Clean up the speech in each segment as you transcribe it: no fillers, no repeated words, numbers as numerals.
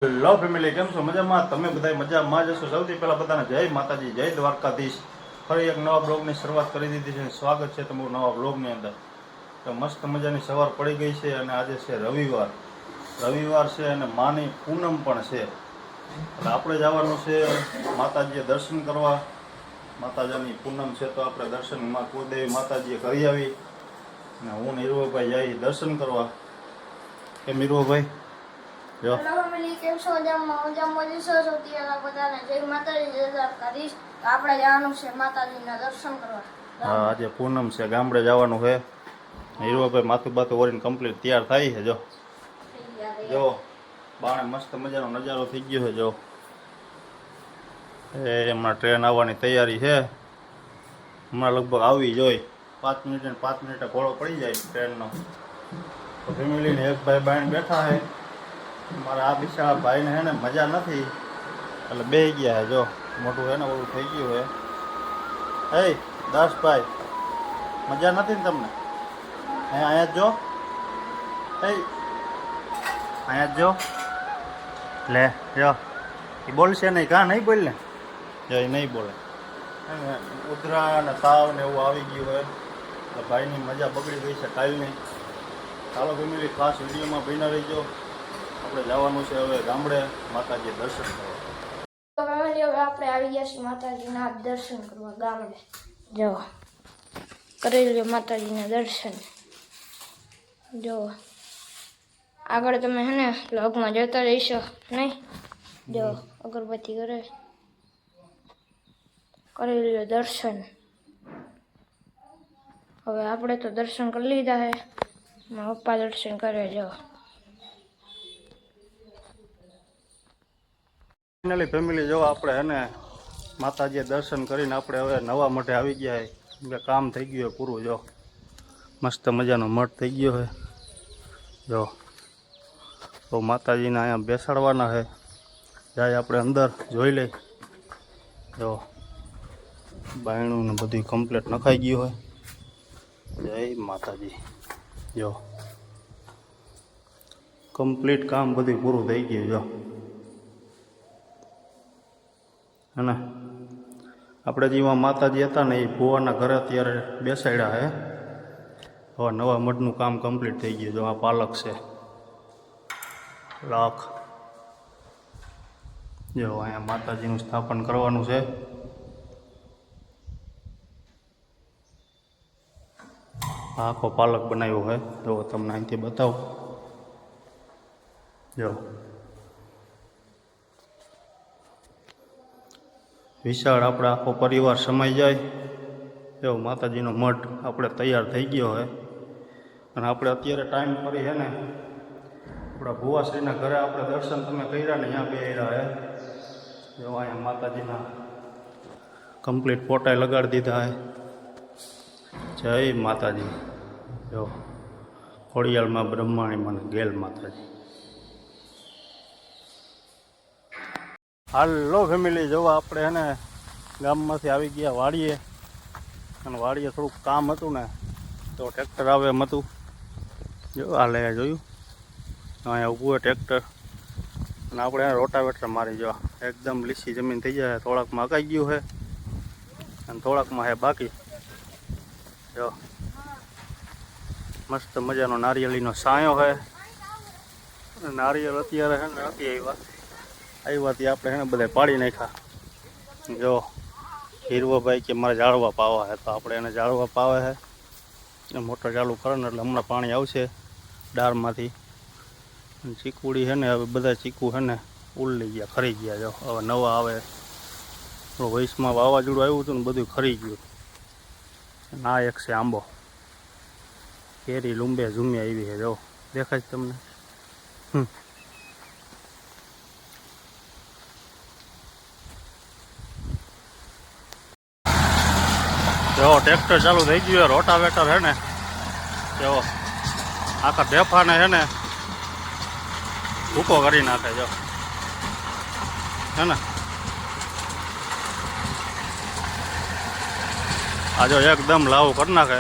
Hello family, કેમ છો? મજામાં? તમે બધા મજામાં જ હશો. સૌથી પહેલા બધાને જય માતાજી, જય દ્વારકાધીશ. ફરી એક નવા બ્લોગની શરૂઆત કરી દીધી છે. સ્વાગત છે તમારું નવા બ્લોગની અંદર. તો મસ્ત મજાની સવાર પડી ગઈ છે અને આજે છે રવિવાર છે અને માની પૂનમ પણ છે. એટલે આપણે જવાનું છે માતાજીએ દર્શન કરવા. માતાજીની પૂનમ છે તો આપણે દર્શનમાં કુળદેવી માતાજીએ કરી આવી અને હું નિર્વભાઈ જઈ દર્શન કરવા. કે નિર્વભાઈ જો કેમ છો? સૌથી પહેલા બધાને જય માતાજી, જય દ્વારકાધીશ. આપણે જવાનું છે માતાજીના દર્શન કરવા. હા, આજે પૂનમ છે, ગામડે જવાનું છે. હીરોભાઈ માથું બાથું ઓરીને કમ્પ્લીટ તૈયાર થાય છે. જો બાણે મસ્ત મજાનો નજારો થઈ ગયો છે. જો હમણાં ટ્રેન આવવાની તૈયારી છે. હમણાં લગભગ આવી જોઈ 5 મિનિટ ને 5 મિનિટે ઘોડો પડી જાય ટ્રેનનો. તો ફેમિલીને એક ભાઈ બાઈને બેઠા છે. મારા આ બિચારા ભાઈને હે ને મજા નથી એટલે બે ગયા છે. જો મોટું છે ને બધું થઈ ગયું છે. હે દાસભાઈ, મજા નથી ને તમને? અહીંયા જ જો, અહીંયા જ જો, લે જો એ બોલશે નહીં. કાં નહીં બોલ ને? જો એ નહીં બોલે. ઉધરા ને તાવ ને એવું આવી ગયું હોય એટલે ભાઈની મજા બગડી ગઈ છે કાલની. ચાલો ફેમિલી, ખાસ વિડીયોમાં બન્યા રહીજો. આપણે જવાનું છે હવે ગામડે માતાજી દર્શન કરવા. તો ફેમિલી, હવે આપણે આવી ગયા છીએ માતાજીના દર્શન કરવા ગામડે. જો કરી લો માતાજીના દર્શન. જો આગળ તમે હે ને વ્લોગમાં જોતા રહીશો નહીં? જો અગરબત્તી કરી લો દર્શન. હવે આપણે તો દર્શન કરી લીધા હે. મારા પપ્પા દર્શન કરે. જો ફાઇનલી ફેમિલી, જો આપણે હે ને માતાજીએ દર્શન કરીને આપણે હવે નવા મઠે આવી ગયા છે. કામ થઈ ગયું હોય પૂરું. જો મસ્ત મજાનો મઠ થઈ ગયો છે. જો તો માતાજીને અહીંયા બેસાડવાના છે. જાય આપણે અંદર જોઈ લઈ. જો બાયણું ને બધું કમ્પ્લીટ નખાઈ ગયું હોય. જય માતાજી. જો કમ્પ્લીટ કામ બધું પૂરું થઈ ગયું. જો હે ને આપણે જેવા માતાજી હતા ને એ ભુવાના ઘરે અત્યારે બેસાડ્યા હે. હવે નવા મઠનું કામ કમ્પ્લીટ થઈ ગયું. જો આ પાલક છે લાખ. જો અહીંયા માતાજીનું સ્થાપન કરવાનું છે. આખો પાલક બનાવ્યો છે. જો તમને અહીંથી બતાવું. જો વિશાળ આપણે આખો પરિવાર સમાઈ જાય એવો માતાજીનો મઠ આપણે તૈયાર થઈ ગયો છે. અને આપણે અત્યારે ટાઈમ કરી છે ને આપણા ભુવાશ્રીના ઘરે આપણે દર્શન તમે કર્યા ને અહીંયા બે રહ્યા હે. જો અહીંયા માતાજીના કમ્પ્લીટ ફોટા લગાડી દીધા હે. જય માતાજી. જો ખોડિયાલમાં બ્રહ્માણીમાં ગેલ માતાજી. હાલો ફેમિલી, જોવા આપણે હે ને ગામમાંથી આવી ગયા વાડીએ. અને વાડીએ થોડુંક કામ હતું ને તો ટ્રેક્ટર આવે એમ હતું. જો આ લે જોયું અહીંયા ઊભું હોય ટ્રેક્ટર. અને આપણે રોટાવેટર મારી જો એકદમ લીસી જમીન થઈ જાય. થોડાકમાં અકાઈ ગયું છે અને થોડાકમાં છે બાકી. જો મસ્ત મજાનો નારિયેળીનો સાયો છે. નારિયેળ અત્યારે છે ને નથી આવ્યાથી આપણે એને બધા પાડી નાખ્યા. જો હીરવાભાઈ કે મારે ઝાડવા પાવા છે તો આપણે એને ઝાડવા પાવે છે. મોટર ચાલુ કરે ને એટલે હમણાં પાણી આવશે ડારમાંથી. ચીકુડી છે ને હવે બધા ચીકુ છે ને ઉલ્લી ગયા, ખરી ગયા. જો હવે નવા આવે. વયસમાં વાવાઝોડું આવ્યું હતું ને બધું ખરી ગયું. ના એક છે આંબો, કેરી લૂંબે ઝૂમી આવી છે. જો દેખાય તમને? જો ટ્રેક્ટર ચાલુ થઈ ગયું. રોટાવેટર છે ને જો આખા ઢેફાને છે ને ભૂકો કરી નાખે. જો હે ને આ જો એકદમ લાવું કરી નાખે.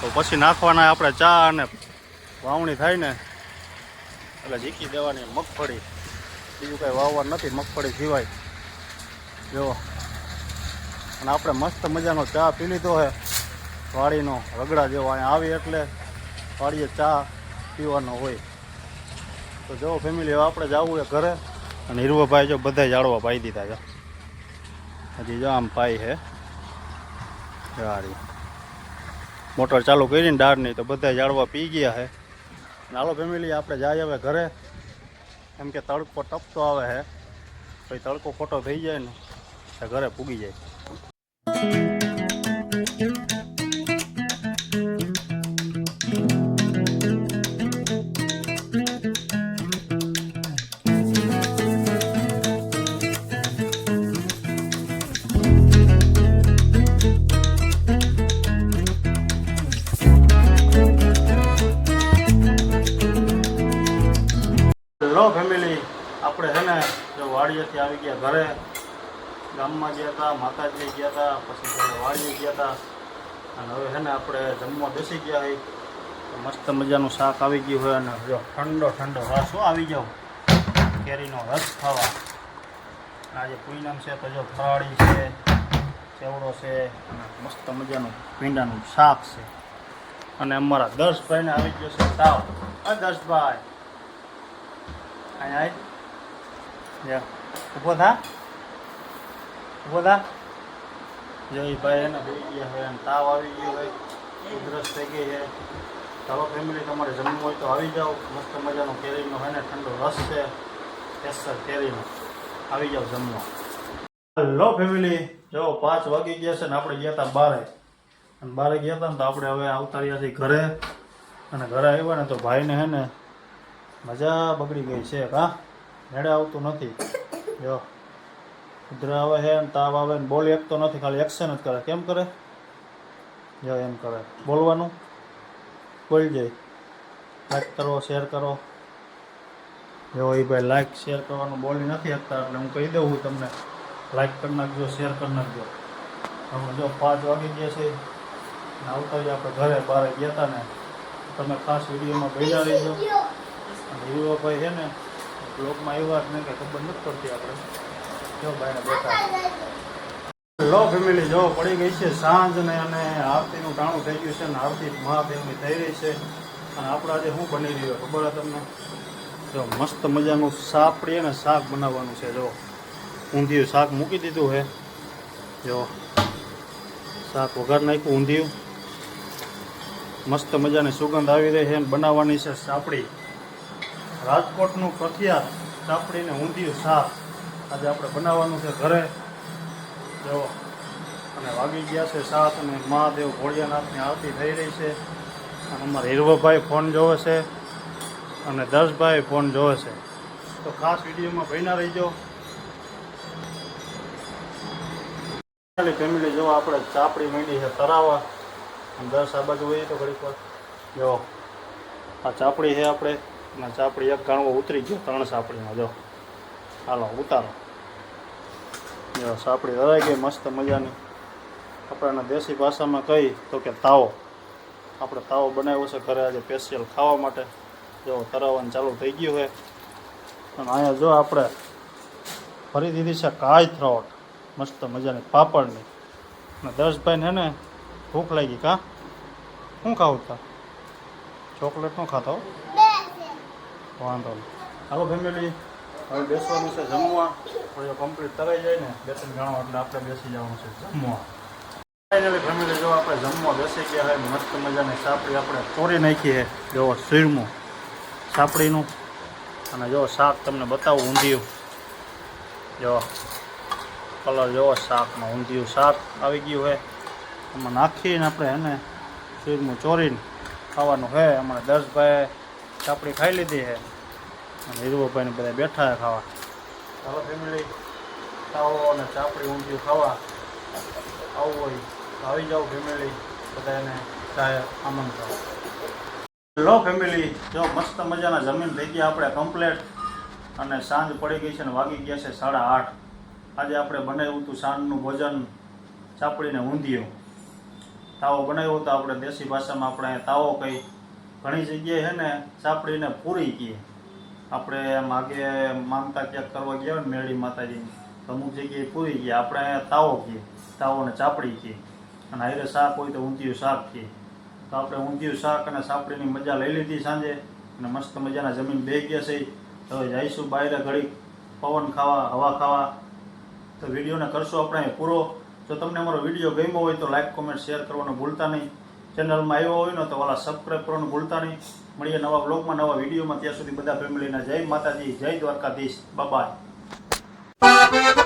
તો પછી નાખવાના આપણે ચા અને વાવણી થાય ને એટલે ઝીકી દેવાની મગફળી, બીજું કાંઈ વાવવાનું નથી, મગફળી સિવાય. જો અને આપણે મસ્ત મજાનો ચા પી લીધો છે વાડીનો રગડા જેવો. અહીંયા આવી એટલે વાડીએ ચા પીવાનો હોય. તો જો ફેમિલી, હવે આપણે જવું એ ઘરે. અને હીરવાભાઈ જો બધા ઝાડવા પાઈ દીધા છે, હજી જો આમ પાઈ છે ગાડી. મોટર ચાલુ કરીને ડાળની તો બધા ઝાડવા પી ગયા છે. હાલો ફેમિલી, આપણે જાય હવે ઘરે, એમ કે તડકો ટપતો આવે છે, પછી તડકો ખોટો થઈ જાય ને તો ઘરે પૂગી જાય. હેલો ફેમિલી, આપણે છે ને જો વાડીએથી આવી ગયા ઘરે. ગામમાં ગયા હતા, માતાજી ગયા હતા, પછી ઘરે વાડીએ ગયા હતા. અને હવે છે ને આપણે જમવા બેસી ગયા હોય. તો મસ્ત મજાનું શાક આવી ગયું હોય. અને જો ઠંડો ઠંડો રસ આવી જાવ, કેરીનો રસ ખાવા. આજે પૂનમ છે તો જો ફરાળી છે, ચેવડો છે, અને મસ્ત મજાનું ભીંડાનું શાક છે. અને અમારા દર્શભાઈને આવી ગયો છે તાવ. દર્શભાઈ અહીંયા ઊભો થા, ઊભો થા. જો એ ભાઈ એને થઈ ગયા હોય અને તાવ આવી ગયો હોય, ઉધરસ થઈ ગઈ છે. ચાલો ફેમિલી, તમારે જમવું હોય તો આવી જાઓ. મસ્ત મજાનો કેરીનો હોય ને ઠંડો રસ છે, કેસર કેરીનો. આવી જાઓ જમવા. હેલો ફેમિલી, જો 5 વાગી ગયા છે ને આપણે ગયા હતા બારે. અને બારે ગયા હતા ને તો આપણે હવે આવતા રહ્યા છીએ ઘરે. અને ઘરે આવ્યા ને તો ભાઈને હે ને મજા બગડી ગઈ છે. હા, મેળે આવતું નથી. જો ઉધરા આવે છે ને તાવ આવે ને બોલી એકતો નથી, ખાલી એક્શન જ કરે. કેમ કરે? જો એમ કરે. બોલવાનું બોલી જાય. લાઈક કરો, શેર કરો. જો એ ભાઈ લાઈક શેર કરવાનું બોલી નથી શકતા, એટલે હું કહી દઉં તમને, લાઈક કરી નાખજો, શેર કરી નાખજો. હવે જો 5 વાગી ગયા છે ને આવતા જ આપણે ઘરે. બહાર ગયા હતા ને, તમે ખાસ વિડીયોમાં ભેગા રહીજો. અને હીરવાભાઈ છે ને બ્લોગમાં આવ્યા જ નહીં કે ખબર નથી પડતી આપણે. જો ભાઈને બેઠા. લો ફેમિલી, જો પડી ગઈ છે સાંજ ને, અને આરતીનું ટાણું થઈ ગયું છે ને આરતી મહાદેવની થઈ રહી છે. અને આપણે આજે શું બની રહ્યું ખબર છે તમને? જો મસ્ત મજાનું સાપડી અને શાક બનાવવાનું છે. જો ઊંધિયું શાક મૂકી દીધું છે. જો શાક વઘાર નાખ્યું ઊંધિયું. મસ્ત મજાની સુગંધ આવી રહી છે. બનાવવાની છે સાપડી, રાજકોટનું પ્રખ્યાત સાપડીને ઊંધિયું શાક આજે આપણે બનાવવાનું છે ઘરે. જો અને વાગી ગયા છે 7 અને મહાદેવ ભોળિયાનાથની આરતી થઈ રહી છે. અને અમારા હીરવાભાઈ ફોન જોવે છે અને દર્શભાઈ ફોન જોવે છે. તો ખાસ વિડીયોમાં ભેના રહીજો. ફેમિલી, જો આપણે ચાપડી માંડી છે તરાવા. અને 10 આ બાજુ હોઈએ તો ઘડીક વાર. જો આ ચાપડી છે આપણે, અને ચાપડી એક ગાણવો ઉતરી ગયો 3 સાપડીમાં. જો હાલો ઉતારો. જો સાપડી ધરાઈ ગઈ મસ્ત મજાની. આપણે દેશી ભાષામાં કહી તો કે તાવો. આપણે તાવો બનાવ્યો છે ઘરે આજે સ્પેશિયલ ખાવા માટે. જો તરાવવાનું ચાલુ થઈ ગયું છે. અને અહીંયા જો આપણે ફરી દીધી છે કાય થ્રોટ મસ્ત મજાની પાપડની. અને દર્શભાઈને હે ને ભૂખ લાગી. કા શું ખાવું તા? ચોકલેટ ન ખાતો? વાંધો નહીં. હાલો ફેમિલી, હવે બેસવાનું છે જમવા. થોડી કમ્પ્લીટ કરાઈ જાય ને 2-3 ગણો એટલે આપણે બેસી જવાનું છે જમવા. ફાઇનલી ફેમિલી, જો આપણે જમવા બેસી ગયા હોય. મસ્ત મજાની સાપડી આપણે ચોરી નાખી છે. જો શીરમું સાપડીનું. અને જો શાક તમને બતાવું ઊંધિયું. જો કલર જોવો શાકનો. ઊંધિયું શાક આવી ગયું છે. એમાં નાખીને આપણે એને શીરમું ચોરીને ખાવાનું છે. અમારે દર્શભાઈ સાપડી ખાઈ લીધી છે અને હીરવાભાઈને બધા બેઠા છે ખાવા. ચાલો ફેમિલી, ખાવો અને ચાપડી ઊંધિયું ખાવા આવું હોય તો આવી જાઓ ફેમિલી. બધાને ચાય આમંત્રણ. લો ફેમિલી, જો મસ્ત મજાના જમીન થઈ ગયા આપણે કમ્પ્લેટ. અને સાંજ પડી ગઈ છે ને વાગી ગયા છે 8:30. આજે આપણે બનાવ્યું હતું સાંજનું ભોજન ચાપડીને ઊંધિયું. તાવો બનાવ્યો હતો આપણે દેશી ભાષામાં આપણે તાવો કહી. ઘણી જગ્યાએ છે ને ચાપડીને પૂરી કહીએ. આપણે આમ આગે માનતા ક્યાંક કરવા ગયા હોય ને મેરડી માતાજીની તો અમુક જગ્યાએ પૂરી ગયા. આપણે તાવો કહીએ, તાવો ને ચાપડી કહીએ, અને હારે શાક હોય તો ઊંધિયું શાક કહીએ. તો આપણે ઊંધિયું શાક અને સાપડીની મજા લઈ લીધી સાંજે અને મસ્ત મજાના જમીન બેસી ગયા છે. હવે જઈશું બહાર ઘડીક પવન ખાવા, હવા ખાવા. તો વિડીયોને કરશો આપણે પૂરો. જો તમને અમારો વિડીયો ગમ્યો હોય તો લાઈક, કોમેન્ટ, શેર કરવાનું ભૂલતા નહીં. ચેનલમાં આવ્યો હોય ને તો વાલા સબસ્ક્રાઈબ કરવાનું ભૂલતા નહીં. મળીએ નવા બ્લોગમાં, નવા વિડીયોમાં. ત્યાં સુધી બધા ફેમિલીના જય માતાજી, જય દ્વારકાધીશ, બાય.